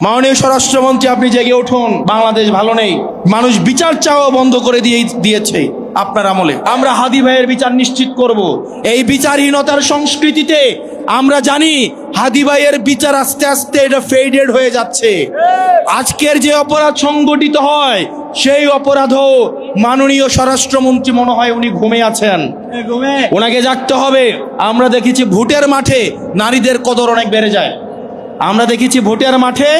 মাননীয় স্বরাষ্ট্রমন্ত্রী, আপনি জেগে উঠুন। বাংলাদেশ ভালো নেই। মানুষ বিচার চাওয়া বন্ধ করে দিয়েছে আপনার আমলে। আমরা হাদি ভাইয়ের বিচার নিশ্চিত করব। এই বিচারহীনতার সংস্কৃতিতে আমরা জানি হাদি ভাইয়ের বিচার আস্তে আস্তে এটা ফেডেড হয়ে যাচ্ছে। আজকের যে অপরাধ সংগঠিত হয় সেই অপরাধও মাননীয় স্বরাষ্ট্রমন্ত্রী মনে হয় উনি ঘুমিয়ে আছেন, ওনাকে জাগতে হবে। আমরা দেখেছি ভোটের মাঠে নারীদের কদর অনেক বেড়ে যায়। আমরা দেখেছি ভোটের মাঠে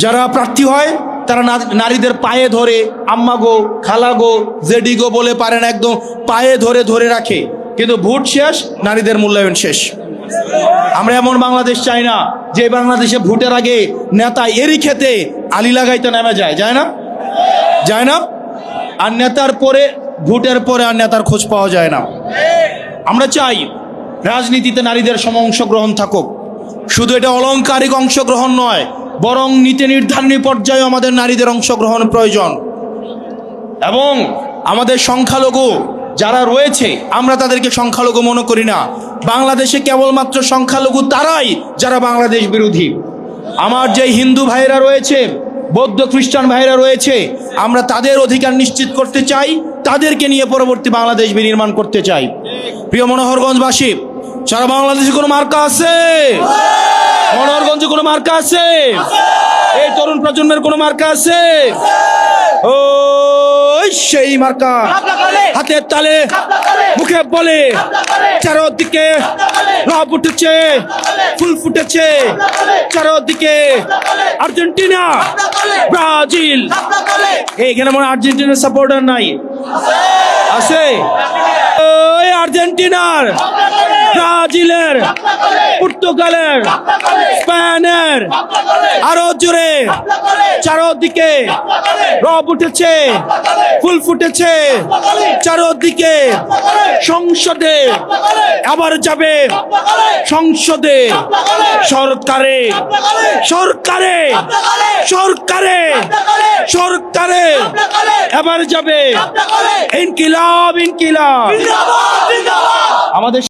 যারা প্রার্থী হয় তারা নারীদের পায়ে ধরে আম্মা গো, খালা গো, জেডি গো বলে পারেন, একদম পায়ে ধরে ধরে রাখে। কিন্তু ভোট শেষ, নারীদের মূল্যায়ন শেষ। আমরা এমন বাংলাদেশ চাই না যে বাংলাদেশে ভোটের আগে নেতা এরই খেতে আলি লাগাইতে নেমে যায় না, যায় না। আর নেতার পরে, ভোটের পরে আর নেতার খোঁজ পাওয়া যায় না। আমরা চাই রাজনীতিতে নারীদের সম অংশগ্রহণ থাকুক। শুধু এটা অলংকারিক অংশগ্রহণ নয়, বরং নীতি নির্ধারণী পর্যায়ে আমাদের নারীদের অংশগ্রহণ প্রয়োজন। এবং আমাদের সংখ্যালঘু যারা রয়েছে, আমরা তাদেরকে সংখ্যালঘু মনে করি না। বাংলাদেশে কেবলমাত্র সংখ্যালঘু তারাই যারা বাংলাদেশ বিরোধী। আমার যে হিন্দু ভাইরা রয়েছে, বৌদ্ধ খ্রিস্টান ভাইরা রয়েছে, আমরা তাদের অধিকার নিশ্চিত করতে চাই, তাদেরকে নিয়ে পরবর্তী বাংলাদেশ বিনির্মাণ করতে চাই। প্রিয় মনোহরগঞ্জবাসী, সারা বাংলাদেশে কোনো মার্কা আছে? মনোহরগঞ্জে কোনো মার্কা আছে? এই তরুণ প্রজন্মের কোনো মার্কা আছে? ও সেই মার্কা হাতের তালে মুখে বলে চারদিকে রব উঠেছে, ফুল ফুটেছে চারদিকে। আর্জেন্টিনা, ব্রাজিল, এইখানে মনে আর্জেন্টিনার সাপোর্টার নাই? আছে? ওই আর্জেন্টিনার, ব্রাজিলের, পর্তুগালের, স্পেনের, আরো জোরে চারদিকে রব উঠেছে, ফুল ফুটেছে চারদিকে। সংসদে আবার যাবে, সংসদে সরকারে সরকারে সরকারে সরকারে এবার যাবে। ইনকিলাব ইনকিলাব। আমাদের